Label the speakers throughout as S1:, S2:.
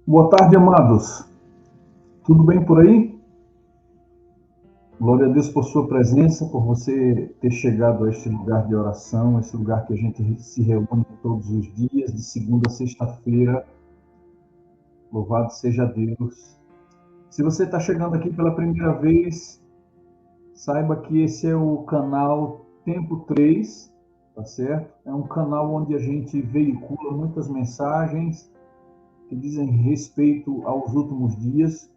S1: Boa tarde, amados. Tudo bem por aí? Glória a Deus por sua presença, por você ter chegado a este lugar de oração, esse lugar que a gente se reúne todos os dias, de segunda a sexta-feira. Louvado seja Deus. Se você está chegando aqui pela primeira vez, saiba que esse é o canal Tempo 3, tá certo? É um canal onde a gente veicula muitas mensagens que dizem respeito aos últimos dias.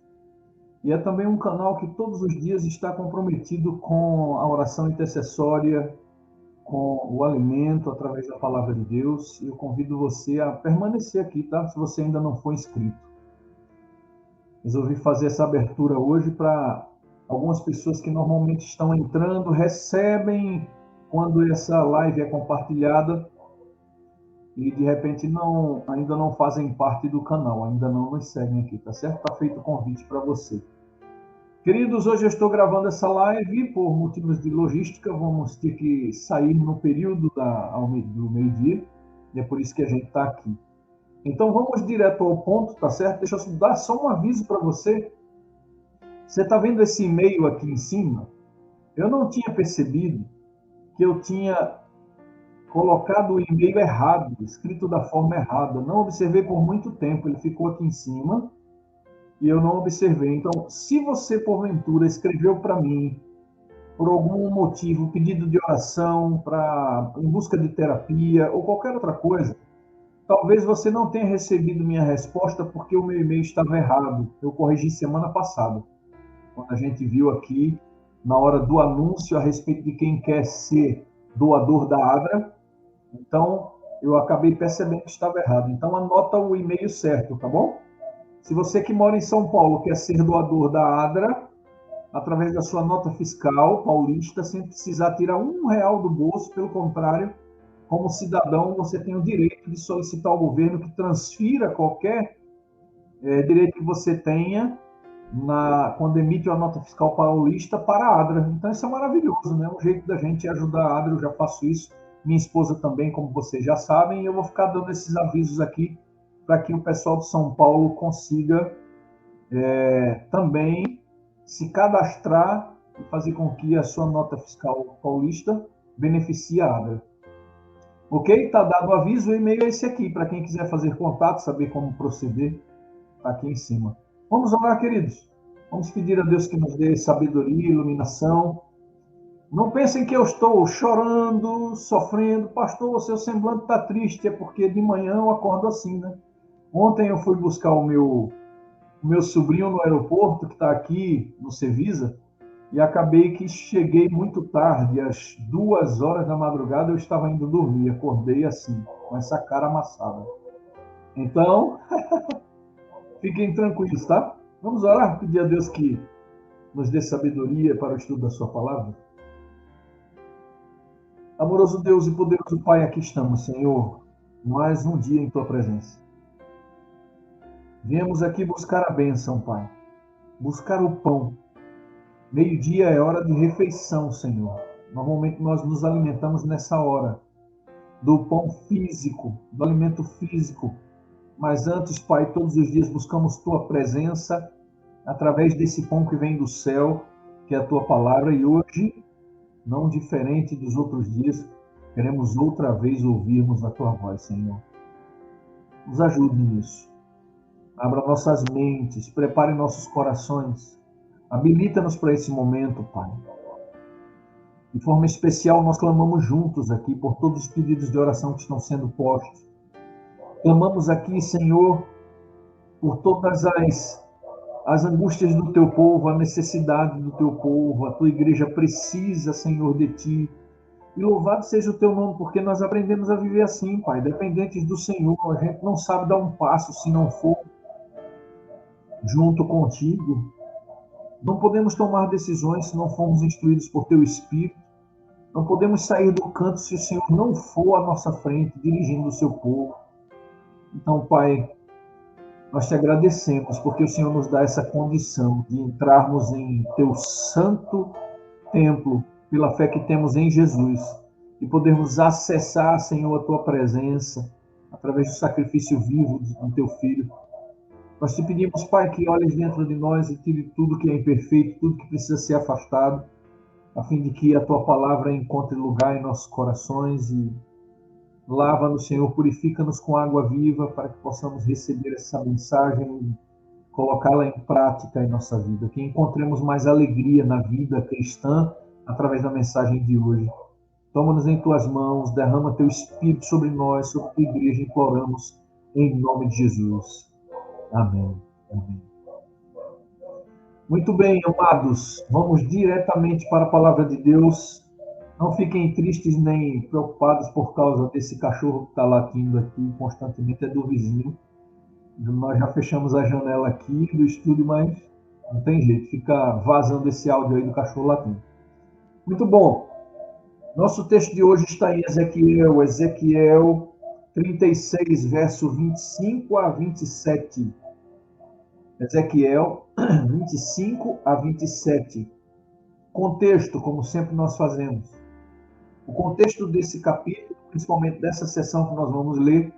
S1: E é também um canal que todos os dias está comprometido com a oração intercessória, com o alimento através da palavra de Deus. E eu convido você a permanecer aqui, tá? Se você ainda não for inscrito. Resolvi fazer essa abertura hoje para algumas pessoas que normalmente estão entrando, recebem quando essa live é compartilhada e de repente ainda não fazem parte do canal, ainda não nos seguem aqui, tá certo? Está feito o convite para você. Queridos, hoje eu estou gravando essa live por motivos de logística, vamos ter que sair no período do meio-dia, e é por isso que a gente está aqui. Então vamos direto ao ponto, tá certo? Deixa eu dar só um aviso para você. Você está vendo esse e-mail aqui em cima? Eu não tinha percebido que eu tinha colocado o e-mail errado, escrito da forma errada. Não observei por muito tempo, ele ficou aqui em cima e eu não observei. Então, se você porventura escreveu para mim por algum motivo, pedido de oração em busca de terapia ou qualquer outra coisa, talvez você não tenha recebido minha resposta porque o meu e-mail estava errado. Eu corrigi semana passada, quando a gente viu aqui na hora do anúncio a respeito de quem quer ser doador da ADRA. Então, eu acabei percebendo que estava errado. Então, anota o e-mail certo, tá bom? Se você que mora em São Paulo quer ser doador da ADRA, através da sua nota fiscal paulista, sem precisar tirar R$ 1 do bolso. Pelo contrário, como cidadão, você tem o direito de solicitar ao governo que transfira qualquer direito que você tenha quando emite uma nota fiscal paulista para a ADRA. Então, isso é maravilhoso, né? Um jeito da gente ajudar a ADRA, eu já faço isso. Minha esposa também, como vocês já sabem, e eu vou ficar dando esses avisos aqui para que o pessoal de São Paulo consiga também se cadastrar e fazer com que a sua nota fiscal paulista beneficie a ADRA. Ok? Está dado o aviso, o e-mail é esse aqui, para quem quiser fazer contato, saber como proceder, está aqui em cima. Vamos orar, queridos. Vamos pedir a Deus que nos dê sabedoria, iluminação. Não pensem que eu estou chorando, sofrendo. Pastor, o seu semblante está triste, é porque de manhã eu acordo assim, né? Ontem eu fui buscar o meu sobrinho no aeroporto, que está aqui no Cevisa, e acabei que cheguei muito tarde, às 2 horas da madrugada eu estava indo dormir, acordei assim, com essa cara amassada. Então, fiquem tranquilos, tá? Vamos orar, pedir a Deus que nos dê sabedoria para o estudo da sua palavra. Amoroso Deus e poderoso Pai, aqui estamos, Senhor, mais um dia em tua presença. Viemos aqui buscar a bênção, Pai, buscar o pão. Meio-dia é hora de refeição, Senhor. Normalmente nós nos alimentamos nessa hora do pão físico, do alimento físico. Mas antes, Pai, todos os dias buscamos Tua presença através desse pão que vem do céu, que é a Tua palavra. E hoje, não diferente dos outros dias, queremos outra vez ouvirmos a Tua voz, Senhor. Nos ajude nisso. Abra nossas mentes, prepare nossos corações. Habilita-nos para esse momento, Pai. De forma especial, nós clamamos juntos aqui por todos os pedidos de oração que estão sendo postos. Clamamos aqui, Senhor, por todas as angústias do Teu povo, a necessidade do Teu povo. A Tua igreja precisa, Senhor, de Ti. E louvado seja o Teu nome, porque nós aprendemos a viver assim, Pai, dependentes do Senhor. A gente não sabe dar um passo se não for junto contigo. Não podemos tomar decisões se não formos instruídos por Teu Espírito. Não podemos sair do canto se o Senhor não for à nossa frente, dirigindo o Seu povo. Então, Pai, nós Te agradecemos porque o Senhor nos dá essa condição de entrarmos em Teu santo templo, pela fé que temos em Jesus, e podermos acessar, Senhor, a Tua presença, através do sacrifício vivo do Teu Filho. Nós te pedimos, Pai, que olhes dentro de nós e tire tudo que é imperfeito, tudo que precisa ser afastado, a fim de que a tua palavra encontre lugar em nossos corações e lava-nos, Senhor, purifica-nos com água viva para que possamos receber essa mensagem e colocá-la em prática em nossa vida. Que encontremos mais alegria na vida cristã através da mensagem de hoje. Toma-nos em tuas mãos, derrama teu Espírito sobre nós, sobre a tua igreja, imploramos em nome de Jesus. Amém. Amém. Muito bem, amados, vamos diretamente para a palavra de Deus. Não fiquem tristes nem preocupados por causa desse cachorro que está latindo aqui constantemente, é do vizinho. Nós já fechamos a janela aqui do estúdio, mas não tem jeito, fica vazando esse áudio aí do cachorro latindo. Muito bom. Nosso texto de hoje está em Ezequiel 36, verso 25 a 27. Ezequiel 25 a 27. Contexto, como sempre nós fazemos. O contexto desse capítulo, principalmente dessa sessão que nós vamos ler,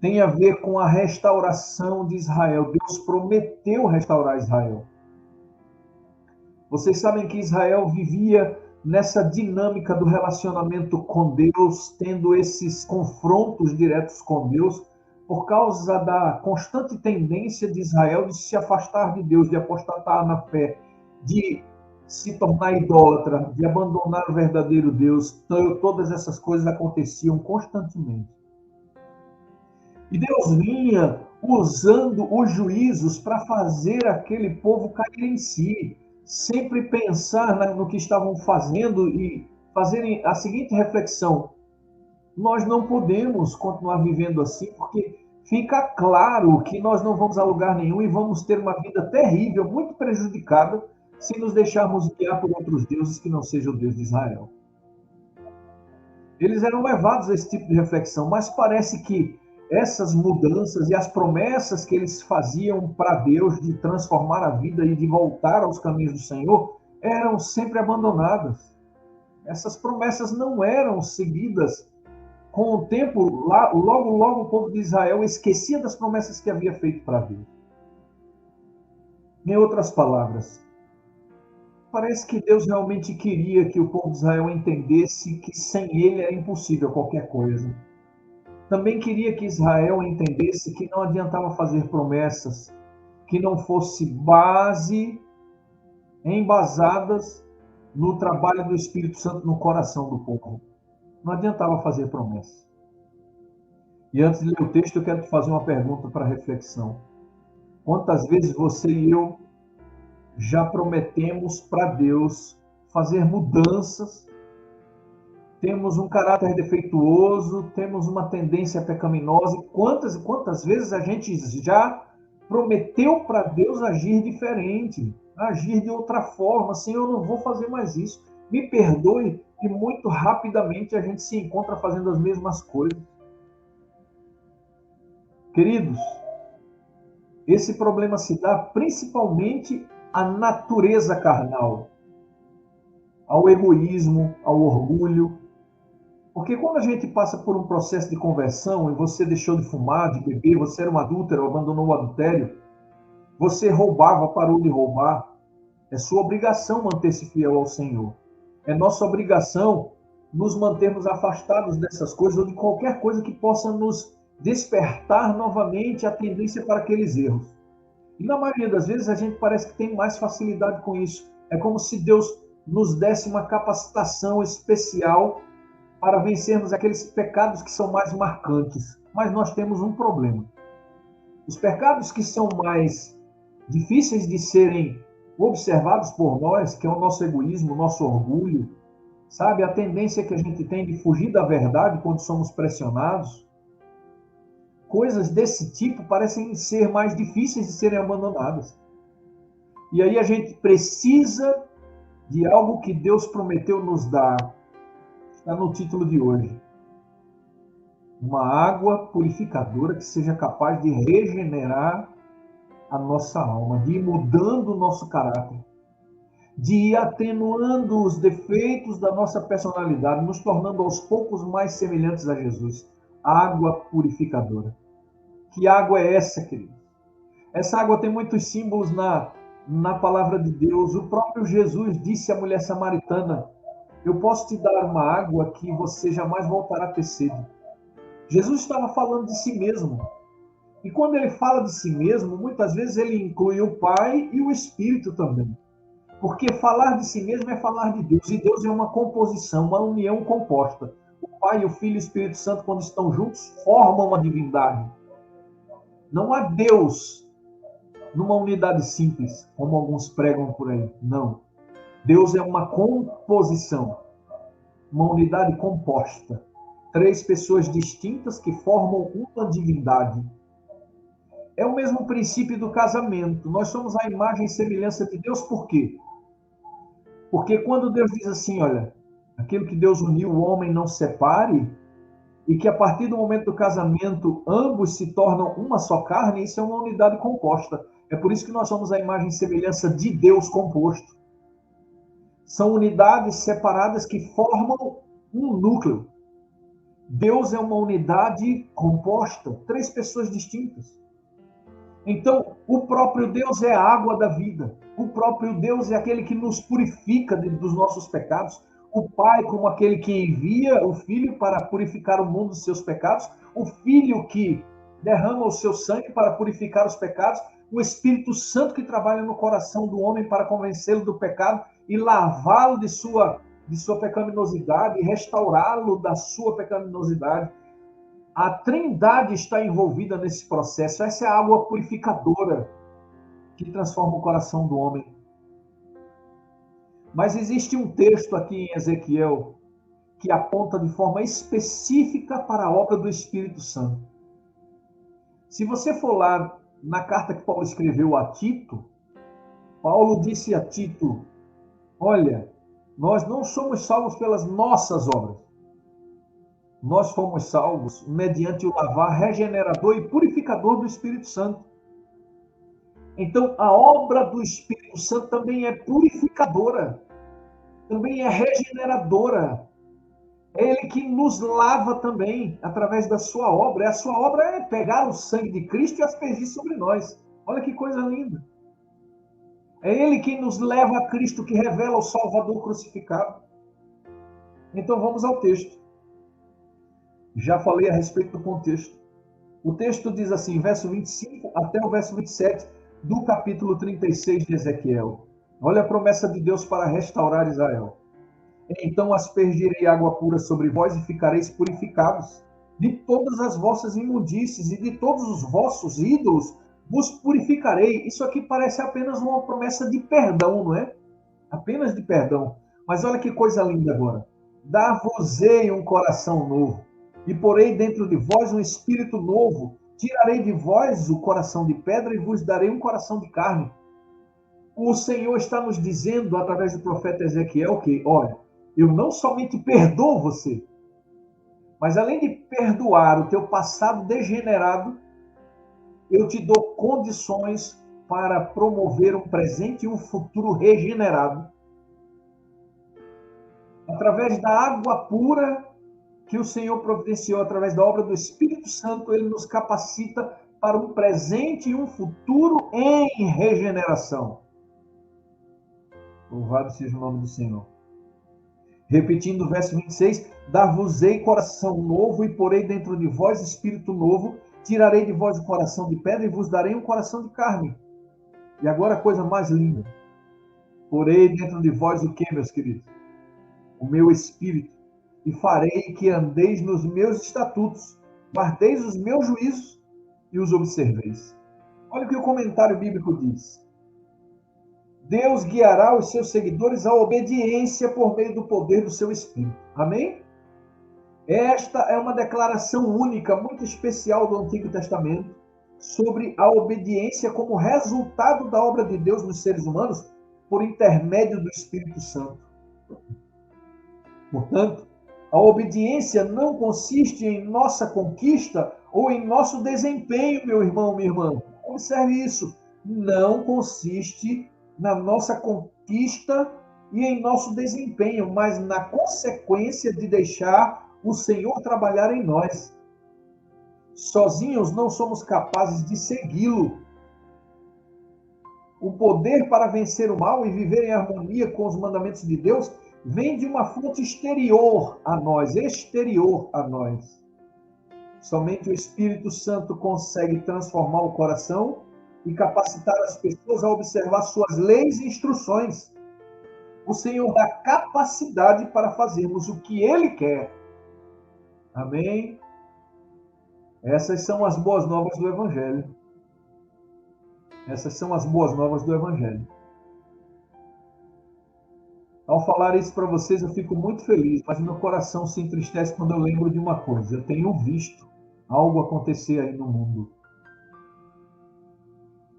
S1: tem a ver com a restauração de Israel. Deus prometeu restaurar Israel. Vocês sabem que Israel vivia nessa dinâmica do relacionamento com Deus, tendo esses confrontos diretos com Deus, por causa da constante tendência de Israel de se afastar de Deus, de apostatar na fé, de se tornar idólatra, de abandonar o verdadeiro Deus. Todas essas coisas aconteciam constantemente. E Deus vinha usando os juízos para fazer aquele povo cair em si, sempre pensar no que estavam fazendo e fazerem a seguinte reflexão: nós não podemos continuar vivendo assim, porque fica claro que nós não vamos a lugar nenhum e vamos ter uma vida terrível, muito prejudicada, se nos deixarmos guiar por outros deuses que não sejam o Deus de Israel. Eles eram levados a esse tipo de reflexão, mas parece que essas mudanças e as promessas que eles faziam para Deus de transformar a vida e de voltar aos caminhos do Senhor eram sempre abandonadas. Essas promessas não eram seguidas. Com o tempo, logo o povo de Israel esquecia das promessas que havia feito para Deus. Em outras palavras, parece que Deus realmente queria que o povo de Israel entendesse que sem ele era impossível qualquer coisa. Também queria que Israel entendesse que não adiantava fazer promessas que não fossem embasadas no trabalho do Espírito Santo no coração do povo. Não adiantava fazer promessas. E antes de ler o texto, eu quero te fazer uma pergunta para reflexão. Quantas vezes você e eu já prometemos para Deus fazer mudanças? Temos um caráter defeituoso, temos uma tendência pecaminosa. E quantas vezes a gente já prometeu para Deus agir diferente, agir de outra forma? Senhor, eu não vou fazer mais isso. Me perdoe. E muito rapidamente a gente se encontra fazendo as mesmas coisas. Queridos, esse problema se dá principalmente à natureza carnal, ao egoísmo, ao orgulho. Porque quando a gente passa por um processo de conversão e você deixou de fumar, de beber, você era um adúltero, abandonou o adultério, você roubava, parou de roubar, é sua obrigação manter-se fiel ao Senhor. É nossa obrigação nos mantermos afastados dessas coisas ou de qualquer coisa que possa nos despertar novamente a tendência para aqueles erros. E na maioria das vezes a gente parece que tem mais facilidade com isso. É como se Deus nos desse uma capacitação especial para vencermos aqueles pecados que são mais marcantes. Mas nós temos um problema. Os pecados que são mais difíceis de serem observados por nós, que é o nosso egoísmo, o nosso orgulho, sabe? A tendência que a gente tem de fugir da verdade quando somos pressionados. Coisas desse tipo parecem ser mais difíceis de serem abandonadas. E aí a gente precisa de algo que Deus prometeu nos dar. Está no título de hoje. Uma água purificadora que seja capaz de regenerar a nossa alma, de ir mudando o nosso caráter, de ir atenuando os defeitos da nossa personalidade, nos tornando aos poucos mais semelhantes a Jesus. Água purificadora. Que água é essa, querido? Essa água tem muitos símbolos na palavra de Deus. O próprio Jesus disse à mulher samaritana: eu posso te dar uma água que você jamais voltará a ter sede. Jesus estava falando de si mesmo. E quando ele fala de si mesmo, muitas vezes ele inclui o Pai e o Espírito também. Porque falar de si mesmo é falar de Deus. E Deus é uma composição, uma união composta. O Pai, o Filho e o Espírito Santo, quando estão juntos, formam uma divindade. Não há Deus numa unidade simples, como alguns pregam por aí. Não. Deus é uma composição, uma unidade composta. 3 pessoas distintas que formam uma divindade. É o mesmo princípio do casamento. Nós somos a imagem e semelhança de Deus, por quê? Porque quando Deus diz assim, olha, aquilo que Deus uniu, o homem não separe, e que a partir do momento do casamento ambos se tornam uma só carne, isso é uma unidade composta. É por isso que nós somos a imagem e semelhança de Deus composto. São unidades separadas que formam um núcleo. Deus é uma unidade composta, 3 pessoas distintas. Então, o próprio Deus é a água da vida. O próprio Deus é aquele que nos purifica dos nossos pecados. O Pai, como aquele que envia o Filho para purificar o mundo dos seus pecados. O Filho que derrama o seu sangue para purificar os pecados. O Espírito Santo que trabalha no coração do homem para convencê-lo do pecado e lavá-lo de sua pecaminosidade e restaurá-lo da sua pecaminosidade. A Trindade está envolvida nesse processo. Essa é a água purificadora que transforma o coração do homem. Mas existe um texto aqui em Ezequiel que aponta de forma específica para a obra do Espírito Santo. Se você for lá na carta que Paulo escreveu a Tito, Paulo disse a Tito: olha, nós não somos salvos pelas nossas obras. Nós fomos salvos mediante o lavar regenerador e purificador do Espírito Santo. Então, a obra do Espírito Santo também é purificadora, também é regeneradora. É Ele que nos lava também, através da sua obra. E a sua obra é pegar o sangue de Cristo e aspergir sobre nós. Olha que coisa linda. É Ele que nos leva a Cristo, que revela o Salvador crucificado. Então, vamos ao texto. Já falei a respeito do contexto. O texto diz assim, verso 25 até o verso 27 do capítulo 36 de Ezequiel. Olha a promessa de Deus para restaurar Israel. Então aspergirei água pura sobre vós e ficareis purificados. De todas as vossas imundícies e de todos os vossos ídolos vos purificarei. Isso aqui parece apenas uma promessa de perdão, não é? Apenas de perdão. Mas olha que coisa linda agora. Dar-vos-ei um coração novo e porei dentro de vós um espírito novo. Tirarei de vós o coração de pedra e vos darei um coração de carne. O Senhor está nos dizendo, através do profeta Ezequiel, que, olha, eu não somente perdoo você, mas além de perdoar o teu passado degenerado, eu te dou condições para promover um presente e um futuro regenerado. Através da água pura que o Senhor providenciou através da obra do Espírito Santo, ele nos capacita para um presente e um futuro em regeneração. Louvado seja o nome do Senhor. Repetindo o verso 26, dar-vos-ei coração novo e porei dentro de vós espírito novo, tirarei de vós o coração de pedra e vos darei um coração de carne. E agora a coisa mais linda. Porei dentro de vós o que, meus queridos? O meu espírito. E farei que andeis nos meus estatutos, guardeis os meus juízos e os observeis. Olha o que o comentário bíblico diz. Deus guiará os seus seguidores à obediência por meio do poder do seu Espírito. Amém? Esta é uma declaração única, muito especial do Antigo Testamento, sobre a obediência como resultado da obra de Deus nos seres humanos por intermédio do Espírito Santo. Portanto, a obediência não consiste em nossa conquista ou em nosso desempenho, meu irmão, minha irmã. Observe isso. Não consiste na nossa conquista e em nosso desempenho, mas na consequência de deixar o Senhor trabalhar em nós. Sozinhos não somos capazes de segui-lo. o poder para vencer o mal e viver em harmonia com os mandamentos de Deus, vem de uma fonte exterior a nós, exterior a nós. Somente o Espírito Santo consegue transformar o coração e capacitar as pessoas a observar suas leis e instruções. O Senhor dá capacidade para fazermos o que Ele quer. Amém? Essas são as boas novas do Evangelho. Essas são as boas novas do Evangelho. Ao falar isso para vocês, eu fico muito feliz, mas meu coração se entristece quando eu lembro de uma coisa. Eu tenho visto algo acontecer aí no mundo.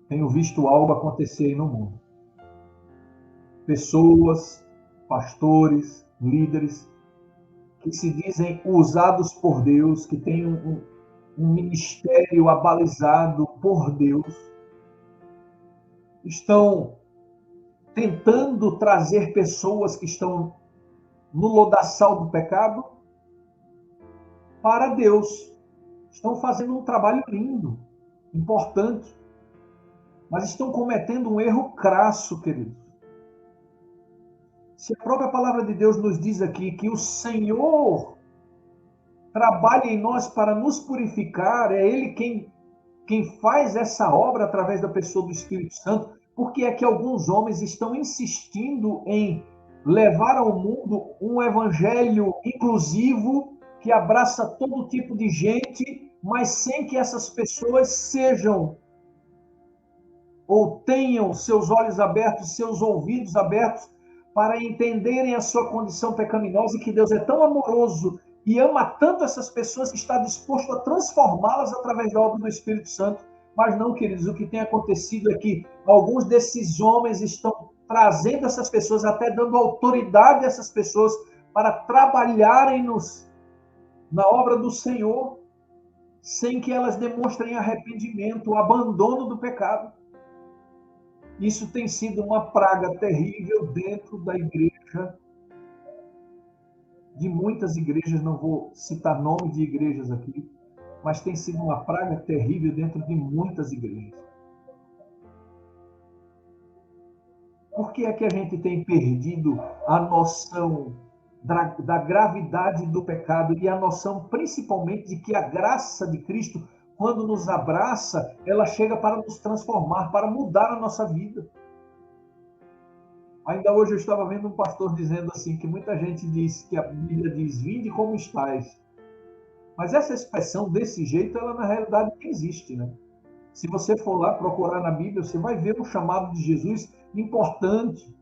S1: Tenho visto algo acontecer aí no mundo. Pessoas, pastores, líderes, que se dizem usados por Deus, que têm um ministério abalizado por Deus, estão tentando trazer pessoas que estão no lodaçal do pecado para Deus. Estão fazendo um trabalho lindo, importante, mas estão cometendo um erro crasso, queridos. Se a própria palavra de Deus nos diz aqui que o Senhor trabalha em nós para nos purificar, é Ele quem faz essa obra através da pessoa do Espírito Santo, porque é que alguns homens estão insistindo em levar ao mundo um evangelho inclusivo que abraça todo tipo de gente, mas sem que essas pessoas sejam ou tenham seus olhos abertos, seus ouvidos abertos para entenderem a sua condição pecaminosa e que Deus é tão amoroso e ama tanto essas pessoas que está disposto a transformá-las através da obra do Espírito Santo. Mas não, queridos, o que tem acontecido é que alguns desses homens estão trazendo essas pessoas, até dando autoridade a essas pessoas para trabalharem na obra do Senhor, sem que elas demonstrem arrependimento, o abandono do pecado. Isso tem sido uma praga terrível dentro da igreja, de muitas igrejas, não vou citar nome de igrejas aqui, mas tem sido uma praga terrível dentro de muitas igrejas. Por que é que a gente tem perdido a noção da gravidade do pecado e a noção principalmente de que a graça de Cristo, quando nos abraça, ela chega para nos transformar, para mudar a nossa vida? Ainda hoje eu estava vendo um pastor dizendo assim, que muita gente diz que a Bíblia diz, vinde como estáis. Mas essa expressão desse jeito, ela na realidade não existe, né? Se você for lá procurar na Bíblia, você vai ver um chamado de Jesus importante.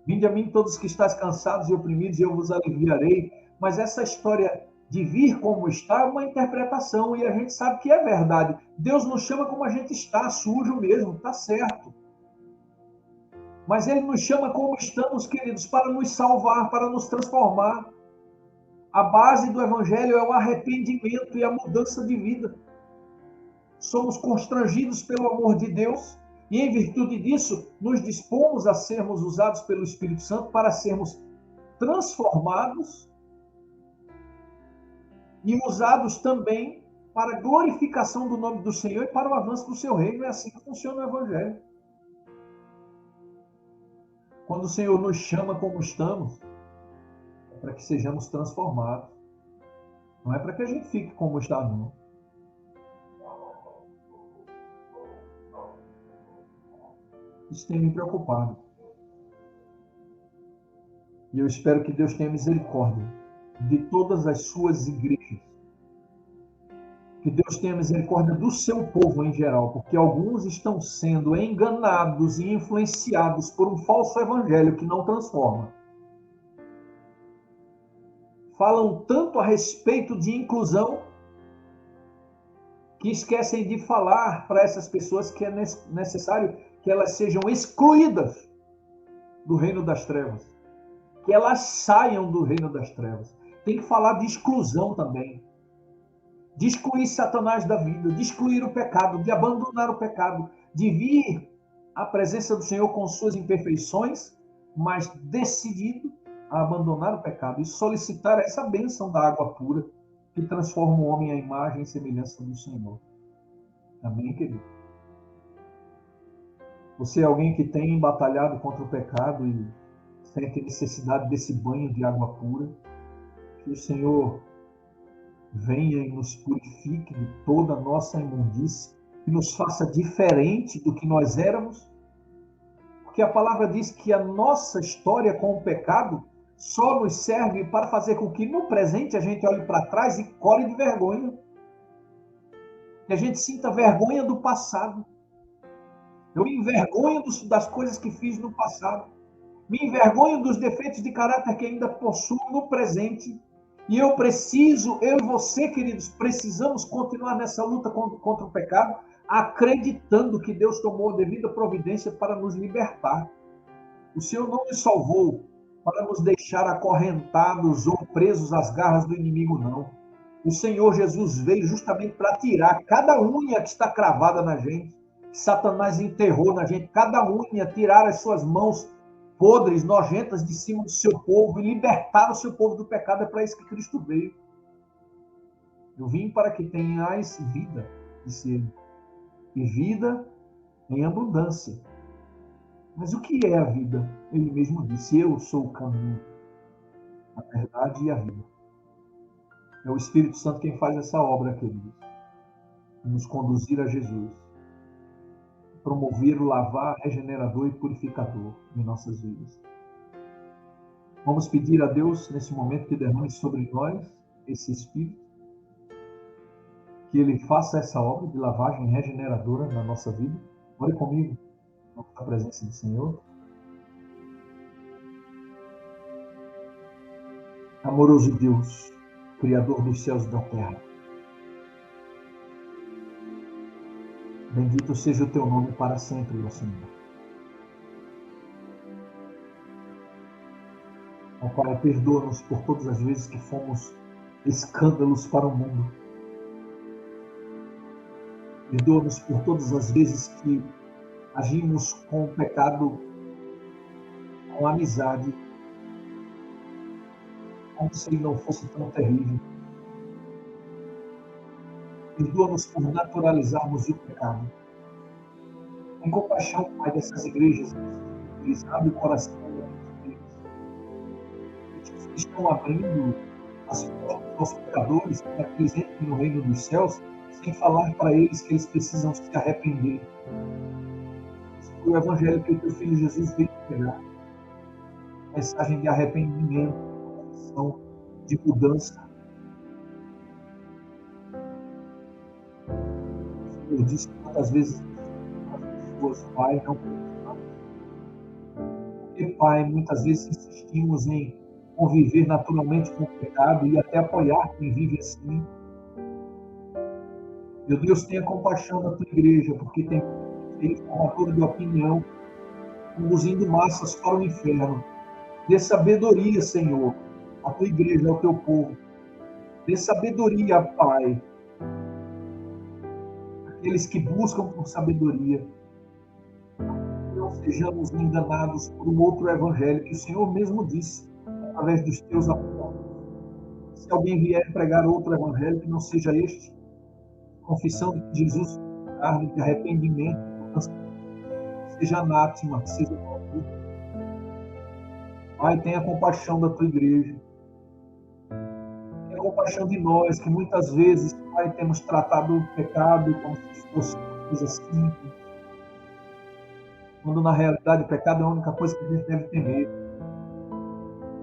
S1: Vinde a mim todos que estáis cansados e oprimidos, e eu vos aliviarei. Mas essa história de vir como está é uma interpretação, e a gente sabe que é verdade. Deus nos chama como a gente está, sujo mesmo, está certo. Mas Ele nos chama como estamos, queridos, para nos salvar, para nos transformar. A base do Evangelho é o arrependimento e a mudança de vida. Somos constrangidos pelo amor de Deus e, em virtude disso, nos dispomos a sermos usados pelo Espírito Santo para sermos transformados e usados também para a glorificação do nome do Senhor e para o avanço do seu reino. É assim que funciona o Evangelho. Quando o Senhor nos chama como estamos, é para que sejamos transformados. Não é para que a gente fique como está, não. Isso tem me preocupado. E eu espero que Deus tenha misericórdia de todas as suas igrejas. Que Deus tenha misericórdia do seu povo em geral, porque alguns estão sendo enganados e influenciados por um falso evangelho que não transforma. Falam tanto a respeito de inclusão que esquecem de falar para essas pessoas que é necessário que elas sejam excluídas do reino das trevas, que elas saiam do reino das trevas. Tem que falar de exclusão também, de excluir Satanás da vida, de excluir o pecado, de abandonar o pecado, de vir à presença do Senhor com suas imperfeições, mas decidido a abandonar o pecado e solicitar essa bênção da água pura que transforma o homem à imagem e semelhança do Senhor. Amém, querido? Você é alguém que tem batalhado contra o pecado e sente necessidade desse banho de água pura. Que o Senhor venha e nos purifique de toda a nossa imundície, que nos faça diferente do que nós éramos. Porque a palavra diz que a nossa história com o pecado só nos serve para fazer com que no presente a gente olhe para trás e colhe de vergonha. Que a gente sinta vergonha do passado. Eu me envergonho das coisas que fiz no passado. Me envergonho dos defeitos de caráter que ainda possuo no presente. E eu e você, queridos, precisamos continuar nessa luta contra o pecado, acreditando que Deus tomou a devida providência para nos libertar. O Senhor não nos salvou para nos deixar acorrentados ou presos às garras do inimigo, não. O Senhor Jesus veio justamente para tirar cada unha que está cravada na gente, que Satanás enterrou na gente, cada unha, tirar as suas mãos podres, nojentas de cima do seu povo e libertar o seu povo do pecado. É para isso que Cristo veio. Eu vim para que tenhais vida, disse ele, e vida em abundância. Mas o que é a vida? Ele mesmo disse: eu sou o caminho, a verdade e a vida. É o Espírito Santo quem faz essa obra, queridos. Nos conduzir a Jesus. Promover o lavar regenerador e purificador em nossas vidas. Vamos pedir a Deus, nesse momento, que derrame sobre nós esse Espírito, que Ele faça essa obra de lavagem regeneradora na nossa vida. Ore comigo, na presença do Senhor. Amoroso Deus, Criador dos céus e da terra, bendito seja o Teu nome para sempre, ó Senhor. Ó Pai, perdoa-nos por todas as vezes que fomos escândalos para o mundo. Perdoa-nos por todas as vezes que agimos com o pecado, com amizade, como se ele não fosse tão terrível. Perdoa-nos por naturalizarmos o pecado. Tem compaixão, Pai, dessas igrejas. Eles abrem o coração deles. Eles estão abrindo as portas aos pecadores para que eles entrem no reino dos céus, sem falar para eles que eles precisam se arrepender. Esse foi o evangelho que o Teu Filho Jesus veio pregar. Mensagem de arrependimento, de mudança. O Senhor disse quantas vezes as pessoas, Pai, não precisamos. Porque, Pai, muitas vezes insistimos em conviver naturalmente com o pecado e até apoiar quem vive assim. Meu Deus, tenha compaixão da Tua igreja, porque tem formadora de opinião, conduzindo massas para o inferno. Dê sabedoria, Senhor, à Tua igreja, ao Teu povo. Dê sabedoria, Pai, aqueles que buscam por sabedoria. Não sejamos enganados por um outro evangelho que o Senhor mesmo disse, através dos Teus apóstolos. Se alguém vier pregar outro evangelho que não seja este, confissão de que Jesus é carne, de arrependimento, seja anátema, seja maldito. Pai, tenha compaixão da Tua igreja. Tenha compaixão de nós, que muitas vezes, Pai, temos tratado o pecado como se fosse uma coisa simples, quando na realidade o pecado é a única coisa que a gente deve temer.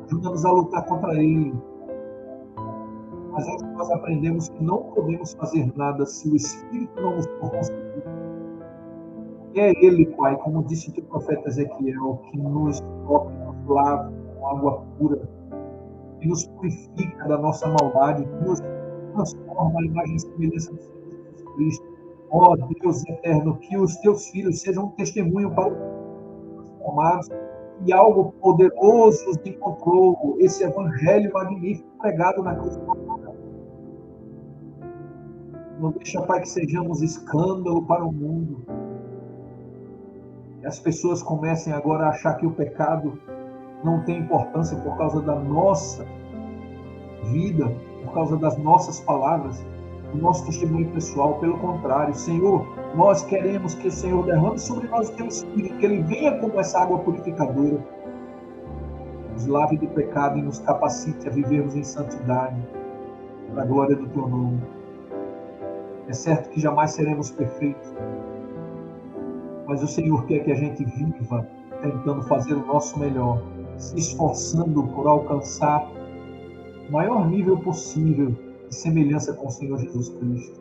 S1: Ajuda-nos a lutar contra ele. Mas hoje nós aprendemos que não podemos fazer nada se o Espírito não nos for concedido. E é Ele, Pai, como disse o profeta Ezequiel, que nos toca, nos lava com água pura, que nos purifica da nossa maldade, que nos transforma a imagem e semelhança do Senhor Jesus Cristo. Ó Deus eterno, que os Teus filhos sejam um testemunho para os transformados, e algo poderoso nos encontrou, esse evangelho magnífico pregado na cruz. Não deixa, Pai, que sejamos escândalo para o mundo. E as pessoas comecem agora a achar que o pecado não tem importância por causa da nossa vida, por causa das nossas palavras. o nosso testemunho pessoal. Pelo contrário, Senhor, nós queremos que o Senhor derrame sobre nós o teu Espírito, que ele venha como essa água purificadora, nos lave do pecado e nos capacite a vivermos em santidade, para a glória do teu nome. É certo que jamais seremos perfeitos, mas o Senhor quer que a gente viva tentando fazer o nosso melhor, se esforçando por alcançar o maior nível possível de semelhança com o Senhor Jesus Cristo.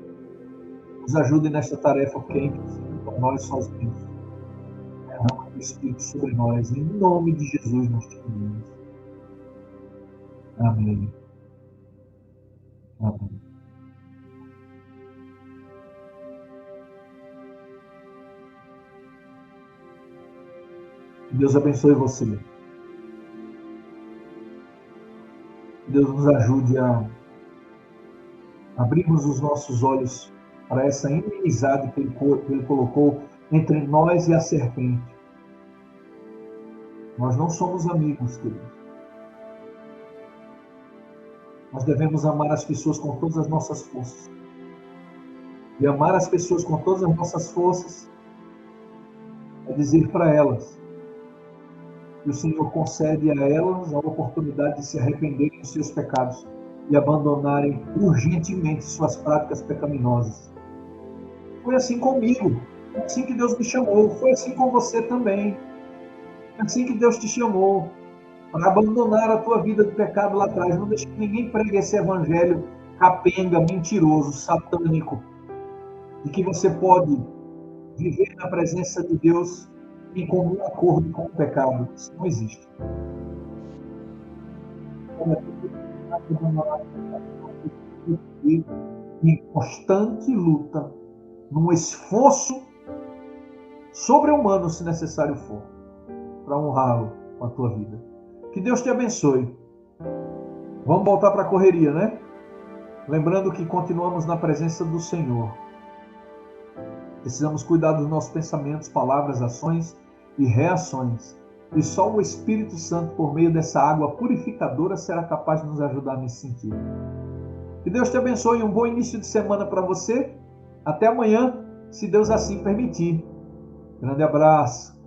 S1: Nos ajude nesta tarefa, porque é impossível para nós sozinhos. Derrama o Espírito sobre nós, em nome de Jesus nós te pedimos. Amém. Amém. Deus abençoe você. Deus nos ajude a abrirmos os nossos olhos para essa inimizade que ele colocou entre nós e a serpente. Nós não somos amigos, queridos. Nós devemos amar as pessoas com todas as nossas forças. E amar as pessoas com todas as nossas forças é dizer para elas que o Senhor concede a elas a oportunidade de se arrependerem dos seus pecados e abandonarem urgentemente suas práticas pecaminosas. Foi assim comigo, foi assim que Deus me chamou, foi assim com você também. É assim que Deus te chamou, para abandonar a tua vida de pecado lá atrás. Não deixe que ninguém pregue esse evangelho capenga, mentiroso, satânico, de que você pode viver na presença de Deus em comum acordo com o pecado. Isso não existe. Em constante luta, num esforço sobre-humano, se necessário for, para honrá-lo com a tua vida. Que Deus te abençoe. Vamos voltar para a correria, né? Lembrando que continuamos na presença do Senhor. Precisamos cuidar dos nossos pensamentos, palavras, ações e reações. E só o Espírito Santo, por meio dessa água purificadora, será capaz de nos ajudar nesse sentido. Que Deus te abençoe. Um bom início de semana para você. Até amanhã, se Deus assim permitir. Grande abraço.